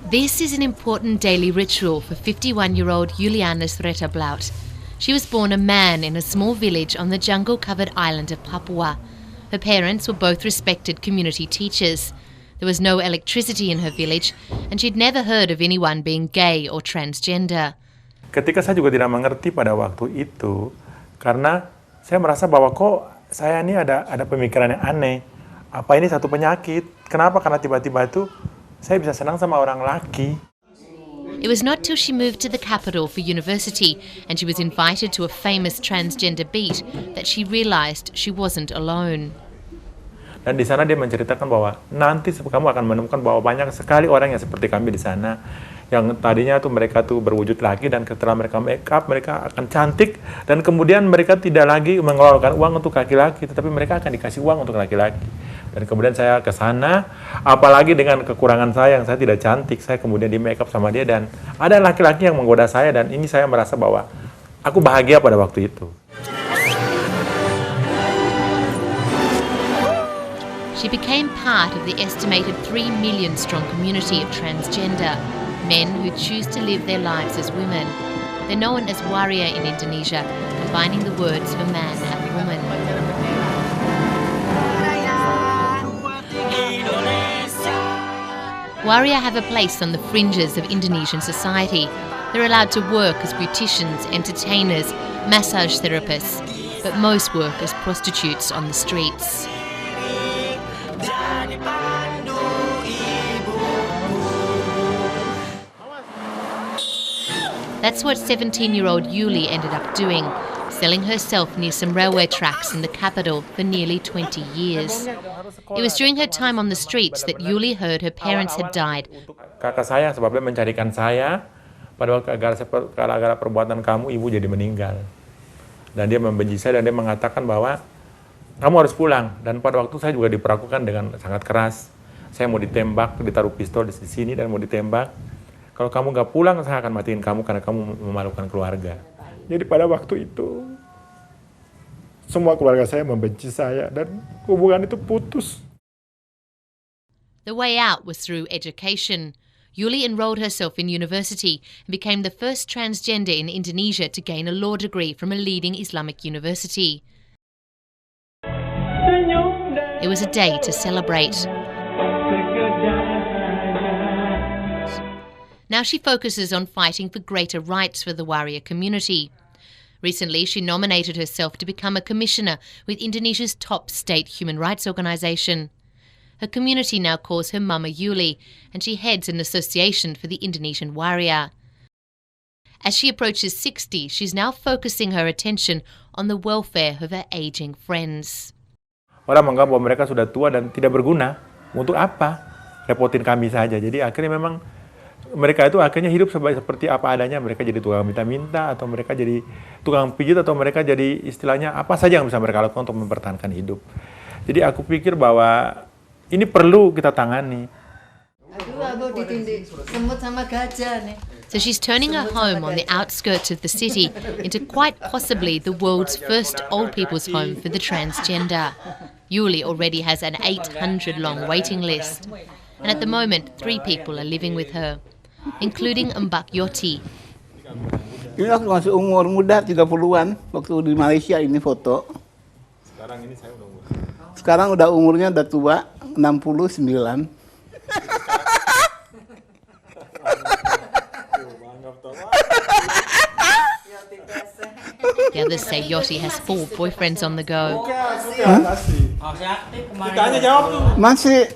This is an important daily ritual for 51-year-old Juliana Sretterblaut. She was born a man in a small village on the jungle-covered island of Papua. Her parents were both respected community teachers. There was no electricity in her village, and she'd never heard of anyone being gay or transgender. Ketika saya juga tidak mengerti pada waktu itu, karena saya merasa bahwa kok saya ini ada pemikiran yang aneh. Apa ini satu penyakit? Kenapa? Karena tiba-tiba itu saya bisa senang sama orang laki. It was not till she moved to the capital for university and she was invited to a famous transgender beat that she realised she wasn't alone. Dan di sana dia menceritakan bahwa nanti kamu akan menemukan bahwa banyak sekali orang yang seperti kami di sana, yang tadinya tuh mereka tuh berwujud laki dan setelah mereka make up mereka akan cantik dan kemudian mereka tidak lagi mengeluarkan uang untuk laki-laki, tetapi mereka akan dikasih uang untuk laki-laki. Dan kemudian saya ke sana, apalagi dengan kekurangan saya yang saya tidak cantik, saya kemudian di make up sama dia dan ada laki-laki yang menggoda saya dan ini saya merasa bahwa aku bahagia pada waktu itu. She became part of the estimated 3 million strong community of transgender, men who choose to live their lives as women. They're known as waria in Indonesia, combining the words for man and woman. Waria have a place on the fringes of Indonesian society. They're allowed to work as beauticians, entertainers, massage therapists, but most work as prostitutes on the streets. That's what 17-year-old Yuli ended up doing, selling herself near some railway tracks in the capital for nearly 20 years. It was during her time on the streets that Yuli heard her parents had died. Kakak saya sebabnya mencarikan saya, pada waktu gara-gara perbuatan kamu ibu jadi meninggal. Dan dia membenci saya dan dia mengatakan bahwa kamu harus pulang. Dan pada waktu saya juga diperlakukan dengan sangat keras. Saya mau ditembak, ditaruh pistol di sini dan mau ditembak. Kalau kamu nggak pulang, saya akan matiin kamu karena kamu memalukan keluarga. Jadi pada waktu itu, semua keluarga saya membenci saya dan hubungan itu putus. The way out was through education. Yuli enrolled herself in university and became the first transgender in Indonesia to gain a law degree from a leading Islamic university. It was a day to celebrate. Now she focuses on fighting for greater rights for the waria community. Recently, she nominated herself to become a commissioner with Indonesia's top state human rights organisation. Her community now calls her Mama Yuli, and she heads an association for the Indonesian waria. As she approaches 60, she's now focusing her attention on the welfare of her ageing friends. Orang menganggap bahwa mereka sudah tua dan tidak berguna. Untuk apa? Repotin kami saja. Jadi akhirnya memang mereka itu akhirnya hidup seperti apa adanya. Mereka jadi tukang minta-minta, atau mereka jadi tukang pijit, atau mereka jadi istilahnya apa saja yang bisa mereka lakukan untuk mempertahankan hidup. Jadi aku pikir bahwa ini perlu kita tangani. So she's turning her home on the outskirts of the city into quite possibly the world's first old people's home for the transgender. Yuli already has an 800-long waiting list. And at the moment, 3 people are living with her, including Mbak Yoti. Ini aku masih umur muda, 30-an, waktu di Malaysia ini foto. Sekarang ini saya udah umur. Sekarang udah umurnya udah tua, 69. The others say Yoti has 4 boyfriends on the go. Masih.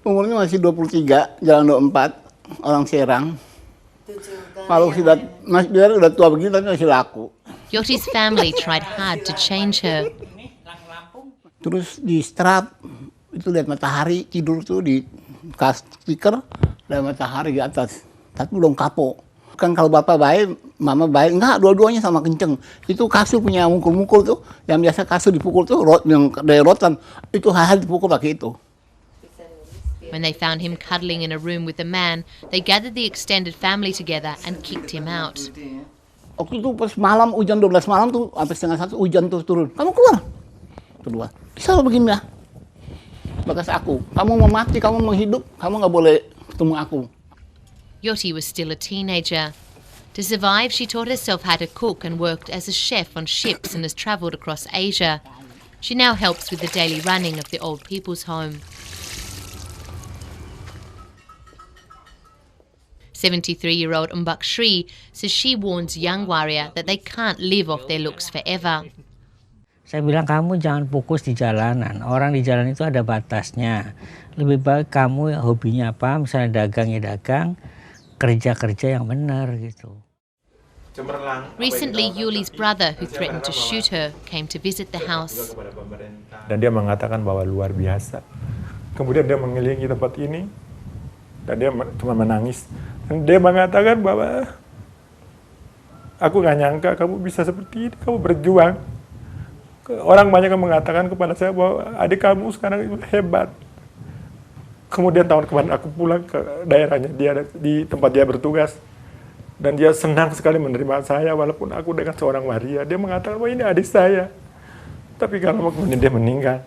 Umurnya masih 23, jalan 24, orang Serang. Kalau sudah udah tua begini tapi masih laku. Yoti's family tried hard to change her. Terus di strap, itu lihat matahari, tidur tuh di stiker, lihat matahari di atas. Tapi belum kapok. Kan kalau bapak baik, mama baik, enggak, dua-duanya sama kenceng. Itu kasur punya mukul-mukul tuh, yang biasa kasur dipukul tuh, yang dari rotan, itu hal-hal dipukul pakai itu. When they found him cuddling in a room with a man, they gathered the extended family together and kicked him out. Waktu itu pas malam, hujan 12 malam tuh, sampai setengah 1 hujan tuh turun. Kamu keluar. Kedua, bisa lo begini ya. Batas aku, kamu mau mati, kamu mau hidup, kamu nggak boleh ketemu aku. Yoti was still a teenager. To survive, she taught herself how to cook and worked as a chef on ships and has travelled across Asia. She now helps with the daily running of the old people's home. 73-year-old Mbak Sri says she warns young warrior that they can't live off their looks forever. Saya bilang kamu jangan fokus di jalanan. Orang di jalan itu ada batasnya. Lebih baik kamu hobinya apa, misalnya dagang ya dagang, kerja yang benar gitu. Recently, Yuli's brother, who threatened to shoot her, came to visit the house. Dan dia mengatakan bahwa luar biasa. Kemudian dia mengelilingi tempat ini, dan dia cuma menangis. Dan dia mengatakan bahwa aku gak nyangka kamu bisa seperti ini, kamu berjuang. Orang banyak yang mengatakan kepada saya bahwa adik kamu sekarang itu hebat. Kemudian tahun kemarin aku pulang ke daerahnya, dia di tempat dia bertugas. Dan dia senang sekali menerima saya walaupun aku dengan seorang waria. Dia mengatakan bahwa ini adik saya. Tapi kalau kemudian dia meninggal.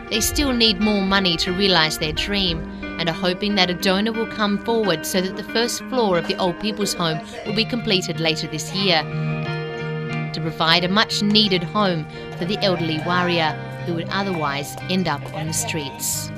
They still need more money to realise their dream and are hoping that a donor will come forward so that the first floor of the old people's home will be completed later this year to provide a much needed home for the elderly waria who would otherwise end up on the streets.